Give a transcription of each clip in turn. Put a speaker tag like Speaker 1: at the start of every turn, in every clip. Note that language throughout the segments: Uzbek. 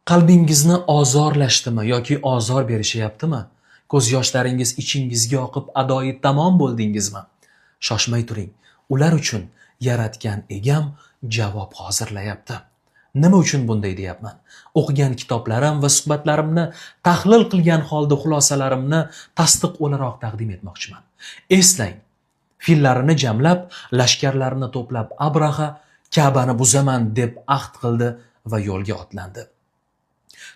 Speaker 1: Qalbingizni ozorlashdimi yoki ozor berishyaptimi? Ko'z yoshlaringiz ichingizga oqib adoyi tamom bo'ldingizmi? Shoshmay turing. Ular uchun yaratgan egam javob hozirlayapti. Nima uchun bunday deyapman? O'qigan kitoblarim va suhbatlarimni tahlil qilgan holda xulosalarimni tasdiq o'laroq taqdim etmoqchiman. Eslang, fillarini jamlab, lashkarlarini to'plab Abraha Ka'bani buzaman deb ahd qildi va yo'lga otlandi.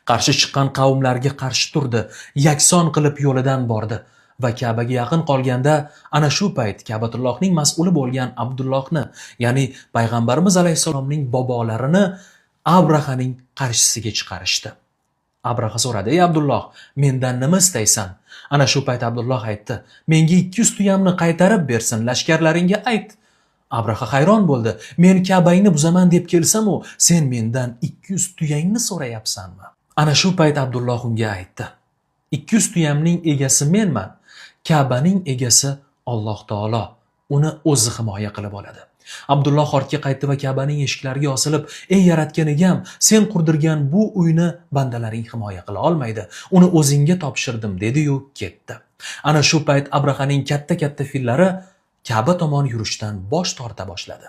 Speaker 1: Qarshi chiqqan qavmlarga qarshi turdi, yakson qilib yo'lidan bordi va Ka'baga yaqin qolganda ana shu payt Ka'batullohning mas'uli bo'lgan Abdullohni, ya'ni payg'ambarimiz alayhisalomning bobolarini Abrahaning qarshisiga chiqarishdi. Abraha so'radi: "Ey Abdulloh, mendan nima istaysan?" Ana shu payt Abdulloh aytdi: "Menga 200 tuyamni qaytarib bersin, lashkarlaringga ayt." Abraha hayron bo'ldi. "Men Ka'bangni buzaman deb kelsam-u, sen mendan 200 tuyangni so'rayapsanmi?" Ana shu payt Abdulloh unga aytdi: "200 tuyamning egasi menman. Ka'baning egasi Alloh taolo. Uni o'zi himoya qilib oladi." Abdulloh ortga qaytdi va Ka'baning eshiklariga osilib: "Ey yaratgan egam, sen qurdirgan bu uyni bandalaring himoya qila olmaydi. Uni o'zingga topshirdim", dedi-yu ketdi. Ana shu payt Abrahaning katta-katta fillari Ka'ba tomon yurishdan bosh torta boshladi.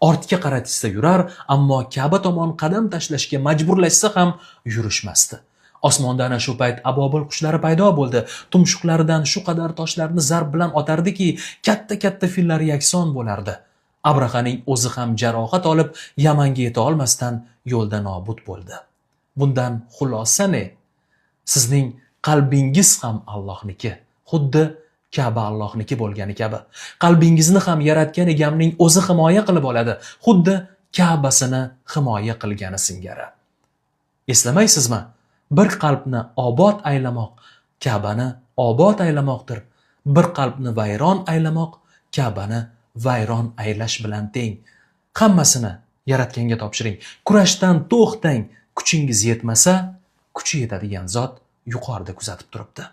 Speaker 1: Ortga qaratishsa yurar, ammo Ka'ba tomon qadam tashlashga majburlashsa ham yurishmasdi. Osmonda ana shu payt abobil qushlari paydo bo'ldi. Tumshuqlaridan shu qadar toshlarni zarb bilan otardiki, katta-katta fillar yakson bo'lardi. Abrahaning o'zi ham jarohat olib, Yamanga yeta olmasdan yo'lda nobud bo'ldi. Bundan xulosa ne? Sizning qalbingiz ham Allohniki, xuddi Ka'ba Allohniki bo'lgani kabi. Qalbingizni ham yaratgan egamning o'zi himoya qilib oladi, xuddi Ka'basini himoya qilgani singari. Eslamaysizmi? Bir qalbni obod aylamoq Ka'bani obod aylamoqdir. Bir qalbni vayron aylamoq Ka'bani vayron aylash bilan teng. Hammasini yaratganga topshiring. Kurashdan to'xtang. Kuchingiz yetmasa, kuchi yetadigan zot yuqorida kuzatib turibdi.